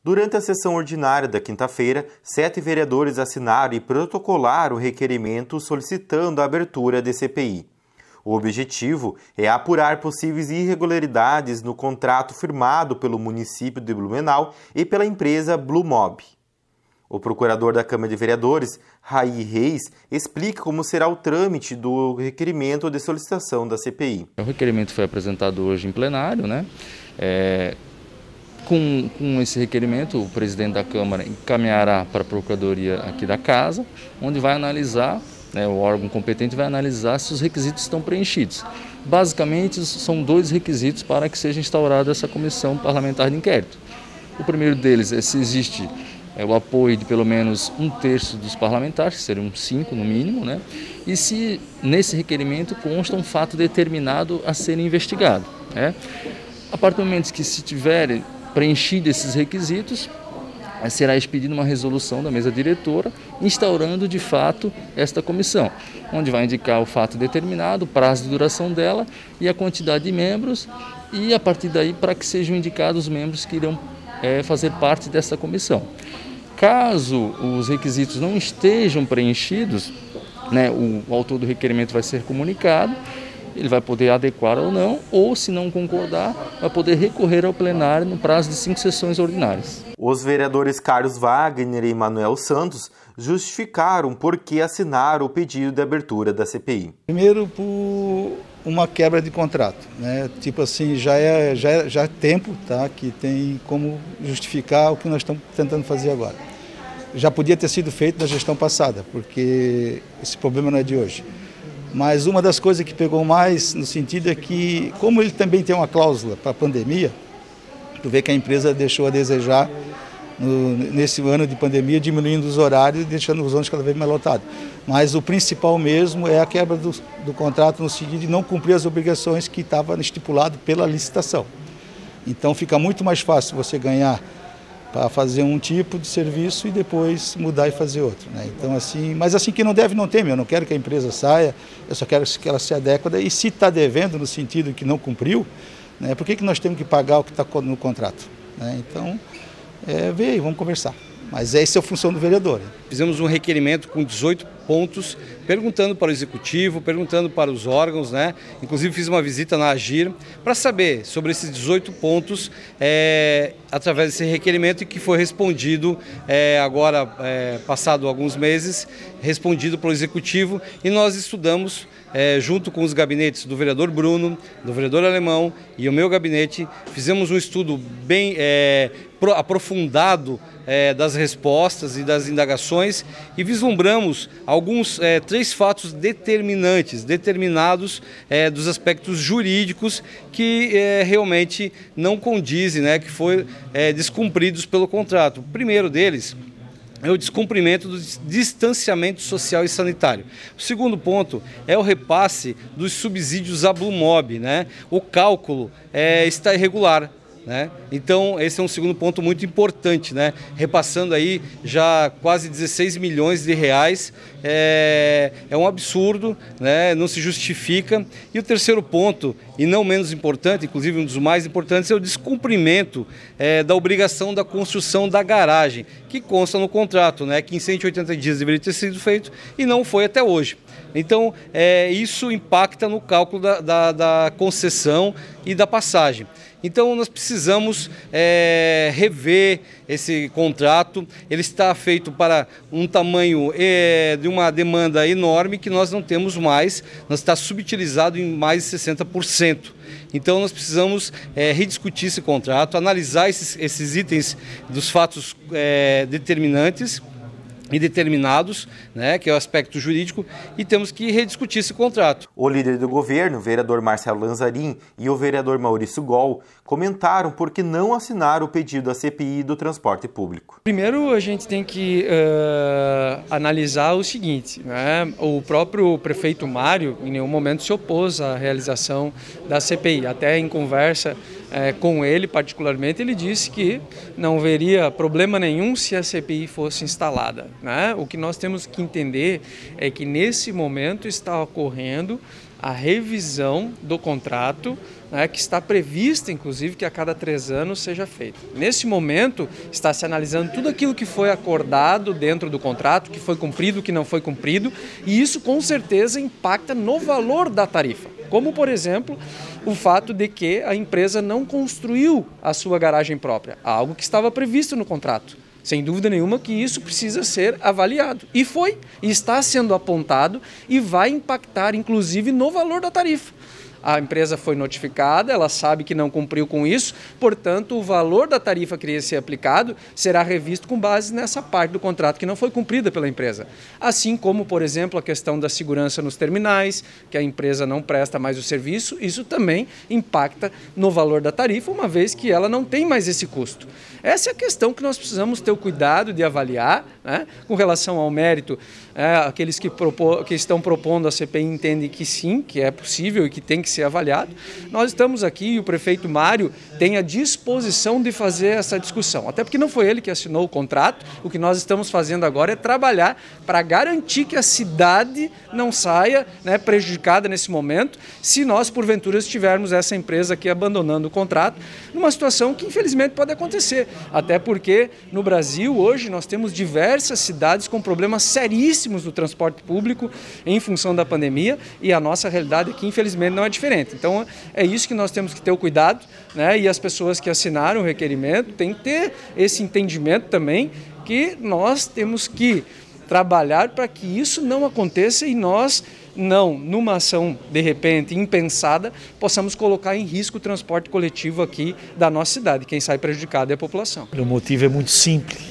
Durante a sessão ordinária da quinta-feira, 7 vereadores assinaram e protocolaram o requerimento solicitando a abertura de CPI. O objetivo é apurar possíveis irregularidades no contrato firmado pelo município de Blumenau e pela empresa Blumob. O procurador da Câmara de Vereadores, Raí Reis, explica como será o trâmite do requerimento de solicitação da CPI. O requerimento foi apresentado hoje em plenário, né? Com esse requerimento, o presidente da Câmara encaminhará para a Procuradoria aqui da Casa, onde vai analisar, o órgão competente vai analisar se os requisitos estão preenchidos. Basicamente, são 2 requisitos para que seja instaurada essa comissão parlamentar de inquérito. O primeiro deles é se existe o apoio de pelo menos 1/3 dos parlamentares, que seriam 5 no mínimo, né? E se nesse requerimento consta um fato determinado a ser investigado, né? A partir do momento que se tiverem preenchido esses requisitos, será expedida uma resolução da mesa diretora instaurando de fato esta comissão, onde vai indicar o fato determinado, o prazo de duração dela e a quantidade de membros, e a partir daí para que sejam indicados os membros que irão fazer parte dessa comissão. Caso os requisitos não estejam preenchidos, o autor do requerimento vai ser comunicado, ele vai poder adequar ou não, ou se não concordar, vai poder recorrer ao plenário no prazo de 5 sessões ordinárias. Os vereadores Carlos Wagner e Manuel Santos justificaram por que assinaram o pedido de abertura da CPI. Primeiro, por uma quebra de contrato, né? Tipo assim, já é tempo, tá? Que tem como justificar o que nós estamos tentando fazer agora. Já podia ter sido feito na gestão passada, porque esse problema não é de hoje. Mas uma das coisas que pegou mais no sentido é que, como ele também tem uma cláusula para a pandemia, tu vê que a empresa deixou a desejar nesse ano de pandemia, diminuindo os horários e deixando os ônibus cada vez mais lotados. Mas o principal mesmo é a quebra do contrato no sentido de não cumprir as obrigações que estavam estipulado pela licitação. Então fica muito mais fácil você ganhar para fazer um tipo de serviço e depois mudar e fazer outro, né? Então assim, mas assim que não deve, não teme. Eu não quero que a empresa saia, eu só quero que ela se adeque. E se está devendo no sentido que não cumpriu, né, por que nós temos que pagar o que está no contrato, né? Então, vê aí, vamos conversar. Mas essa é a função do vereador. Fizemos um requerimento com 18 pontos, perguntando para o Executivo, perguntando para os órgãos, né? Inclusive fiz uma visita na Agir para saber sobre esses 18 pontos através desse requerimento e que foi respondido agora, passado alguns meses, respondido pelo Executivo, e nós estudamos junto com os gabinetes do vereador Bruno, do vereador Alemão e o meu gabinete, fizemos um estudo bem aprofundado das respostas e das indagações e vislumbramos alguns 3 fatos determinados dos aspectos jurídicos que realmente não condizem, né, que foram descumpridos pelo contrato. O primeiro deles é o descumprimento do distanciamento social e sanitário. O segundo ponto é o repasse dos subsídios à Blumob, né? O cálculo está irregular, né? Então esse é um segundo ponto muito importante, né? Repassando aí já quase 16 milhões de reais, é um absurdo, né? Não se justifica. E o terceiro ponto, e não menos importante, inclusive um dos mais importantes, é o descumprimento da obrigação da construção da garagem, que consta no contrato, né? Que em 180 dias deveria ter sido feito e não foi até hoje. Então isso impacta no cálculo da concessão e da passagem. Então nós precisamos rever esse contrato. Ele está feito para um tamanho de uma demanda enorme que nós não temos mais, nós está subutilizado em mais de 60%. Então nós precisamos rediscutir esse contrato, analisar esses itens dos fatos determinantes e determinados, né, que é o aspecto jurídico, e temos que rediscutir esse contrato. O líder do governo, o vereador Marcelo Lanzarin, e o vereador Maurício Gol comentaram por que não assinaram o pedido da CPI do transporte público. Primeiro a gente tem que analisar o seguinte, né? O próprio prefeito Mário em nenhum momento se opôs à realização da CPI, até em conversa com ele particularmente, ele disse que não haveria problema nenhum se a CPI fosse instalada, né? O que nós temos que entender é que nesse momento está ocorrendo a revisão do contrato, né, que está prevista, inclusive, que a cada 3 anos seja feita. Nesse momento, está se analisando tudo aquilo que foi acordado dentro do contrato, que foi cumprido, que não foi cumprido, e isso com certeza impacta no valor da tarifa. Como, por exemplo, o fato de que a empresa não construiu a sua garagem própria, algo que estava previsto no contrato. Sem dúvida nenhuma que isso precisa ser avaliado. E foi, e está sendo apontado e vai impactar, inclusive, no valor da tarifa. A empresa foi notificada, ela sabe que não cumpriu com isso, portanto, o valor da tarifa que iria ser aplicado será revisto com base nessa parte do contrato que não foi cumprida pela empresa. Assim como, por exemplo, a questão da segurança nos terminais, que a empresa não presta mais o serviço, isso também impacta no valor da tarifa, uma vez que ela não tem mais esse custo. Essa é a questão que nós precisamos ter o cuidado de avaliar, né? Com relação ao mérito, aqueles que estão propondo a CPI entendem que sim, que é possível e que tem que ser avaliado. Nós estamos aqui e o prefeito Mário tem a disposição de fazer essa discussão, até porque não foi ele que assinou o contrato. O que nós estamos fazendo agora é trabalhar para garantir que a cidade não saia, né, prejudicada nesse momento, se nós, porventura, tivermos essa empresa aqui abandonando o contrato, numa situação que infelizmente pode acontecer. Até porque no Brasil hoje nós temos diversas cidades com problemas seríssimos do transporte público em função da pandemia, e a nossa realidade aqui infelizmente não é diferente. Então é isso que nós temos que ter o cuidado, né? E as pessoas que assinaram o requerimento têm que ter esse entendimento também, que nós temos que trabalhar para que isso não aconteça e nós não, numa ação de repente impensada, possamos colocar em risco o transporte coletivo aqui da nossa cidade. Quem sai prejudicado é a população. O motivo é muito simples.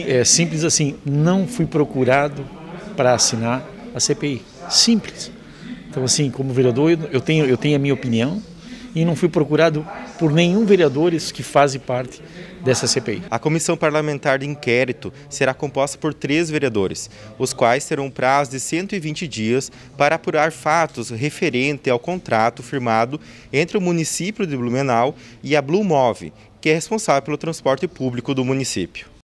É simples assim, não fui procurado para assinar a CPI. Simples. Então assim, como vereador, eu tenho a minha opinião e não fui procurado por nenhum vereador que faz parte dessa CPI. A comissão parlamentar de inquérito será composta por 3 vereadores, os quais terão um prazo de 120 dias para apurar fatos referentes ao contrato firmado entre o município de Blumenau e a Blumove, que é responsável pelo transporte público do município.